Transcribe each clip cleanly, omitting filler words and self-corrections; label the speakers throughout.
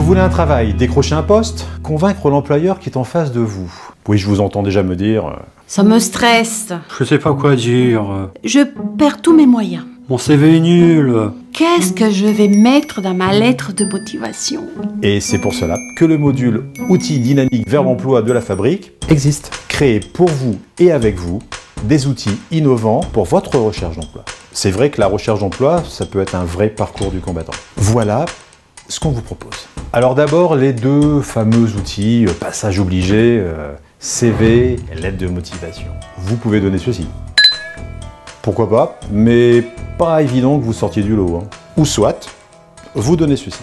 Speaker 1: voulez un travail, décrocher un poste, convaincre l'employeur qui est en face de vous. Oui, je vous entends déjà me dire...
Speaker 2: Ça me stresse.
Speaker 3: Je sais pas quoi dire.
Speaker 2: Je perds tous mes moyens.
Speaker 3: Mon CV est nul.
Speaker 2: Qu'est-ce que je vais mettre dans ma lettre de motivation?
Speaker 1: Et c'est pour cela que le module outils dynamiques vers l'emploi de la fabrique existe. Créé pour vous et avec vous, des outils innovants pour votre recherche d'emploi. C'est vrai que la recherche d'emploi, ça peut être un vrai parcours du combattant. Voilà ce qu'on vous propose. Alors d'abord, les deux fameux outils, passage obligé, CV et lettre de motivation. Vous pouvez donner ceci. Pourquoi pas, mais pas évident que vous sortiez du lot. Ou soit, vous donnez ceci.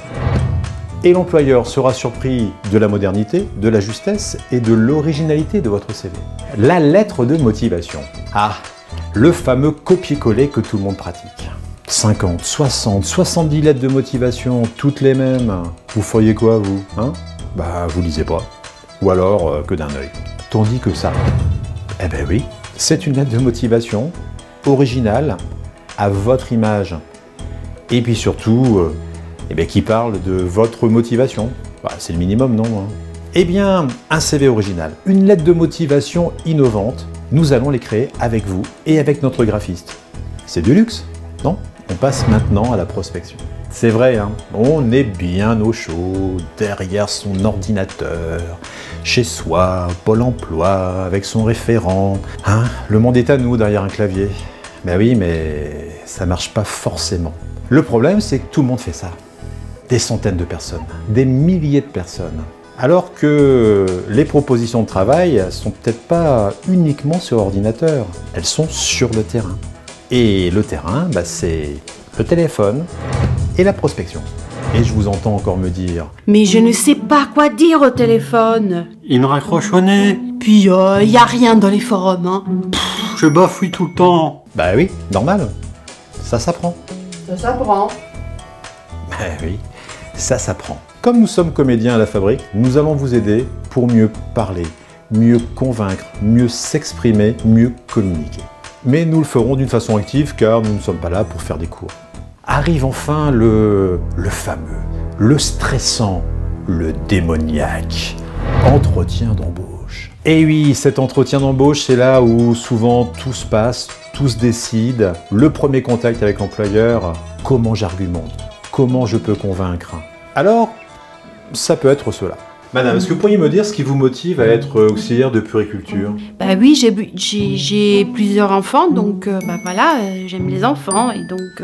Speaker 1: Et l'employeur sera surpris de la modernité, de la justesse et de l'originalité de votre CV. La lettre de motivation. Ah, le fameux copier-coller que tout le monde pratique. 50, 60, 70 lettres de motivation, toutes les mêmes. Vous feriez quoi, vous, hein? Bah, vous lisez pas. Ou alors, que d'un œil. Tandis que ça, eh ben oui, c'est une lettre de motivation originale, à votre image. Et puis surtout, eh bien, qui parle de votre motivation. Bah, c'est le minimum, non, hein? Eh bien, un CV original, une lettre de motivation innovante, nous allons les créer avec vous et avec notre graphiste. C'est du luxe, non? On passe maintenant à la prospection. C'est vrai, hein, on est bien au chaud, derrière son ordinateur, chez soi, Pôle emploi, avec son référent. Hein, le monde est à nous derrière un clavier. Ben oui, mais ça marche pas forcément. Le problème, c'est que tout le monde fait ça. Des centaines de personnes, des milliers de personnes. Alors que les propositions de travail sont peut-être pas uniquement sur ordinateur, elles sont sur le terrain. Et le terrain, bah, c'est le téléphone et la prospection. Et je vous entends encore me dire...
Speaker 2: Mais je ne sais pas quoi dire au téléphone.
Speaker 3: Il me raccroche au nez.
Speaker 2: Puis, y a rien dans les forums, hein.
Speaker 3: Je bafouille tout le temps.
Speaker 1: Bah oui, normal. Ça s'apprend.
Speaker 2: Ça s'apprend.
Speaker 1: Bah oui, ça s'apprend. Comme nous sommes comédiens à la fabrique, nous allons vous aider pour mieux parler, mieux convaincre, mieux s'exprimer, mieux communiquer. Mais nous le ferons d'une façon active car nous ne sommes pas là pour faire des cours. Arrive enfin le fameux, le stressant, le démoniaque, entretien d'embauche. Et oui, cet entretien d'embauche, c'est là où souvent tout se passe, tout se décide. Le premier contact avec l'employeur, comment j'argumente, comment je peux convaincre. Alors, ça peut être cela. Madame, est-ce que vous pourriez me dire ce qui vous motive à être auxiliaire de puériculture?
Speaker 2: Bah oui, j'ai plusieurs enfants, donc bah voilà, j'aime les enfants et donc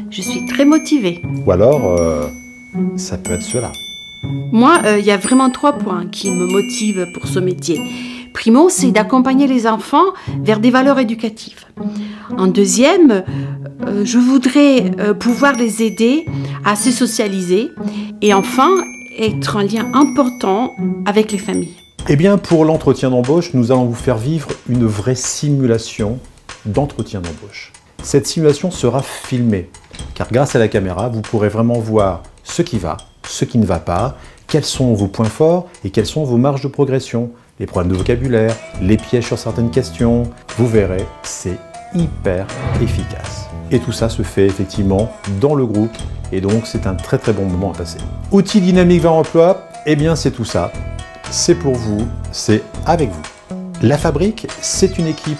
Speaker 2: je suis très motivée.
Speaker 1: Ou alors, ça peut être cela.
Speaker 2: Moi, il y a vraiment 3 points qui me motivent pour ce métier. Primo, c'est d'accompagner les enfants vers des valeurs éducatives. En deuxième, je voudrais pouvoir les aider à se socialiser. Et enfin, être un lien important avec les familles.
Speaker 1: Eh bien, pour l'entretien d'embauche, nous allons vous faire vivre une vraie simulation d'entretien d'embauche. Cette simulation sera filmée, car grâce à la caméra, vous pourrez vraiment voir ce qui va, ce qui ne va pas, quels sont vos points forts et quelles sont vos marges de progression, les problèmes de vocabulaire, les pièges sur certaines questions. Vous verrez, c'est hyper efficace. Et tout ça se fait effectivement dans le groupe, et donc c'est un très très bon moment à passer. Outils dynamiques vers l'emploi, eh bien c'est tout ça. C'est pour vous, c'est avec vous. La Fabrique, c'est une équipe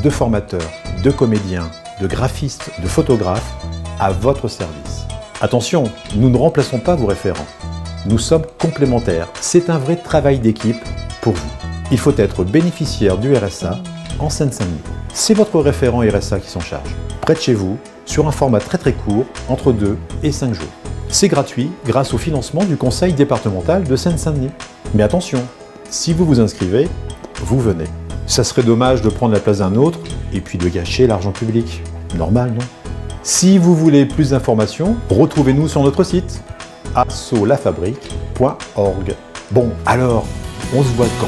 Speaker 1: de formateurs, de comédiens, de graphistes, de photographes à votre service. Attention, nous ne remplaçons pas vos référents. Nous sommes complémentaires. C'est un vrai travail d'équipe pour vous. Il faut être bénéficiaire du RSA en Seine-Saint-Denis. C'est votre référent RSA qui s'en charge, près de chez vous, sur un format très très court, entre 2 et 5 jours. C'est gratuit grâce au financement du Conseil départemental de Seine-Saint-Denis. Mais attention, si vous vous inscrivez, vous venez. Ça serait dommage de prendre la place d'un autre et puis de gâcher l'argent public. Normal, non? Si vous voulez plus d'informations, retrouvez-nous sur notre site assolafabrique.org. Bon, alors, on se voit quand?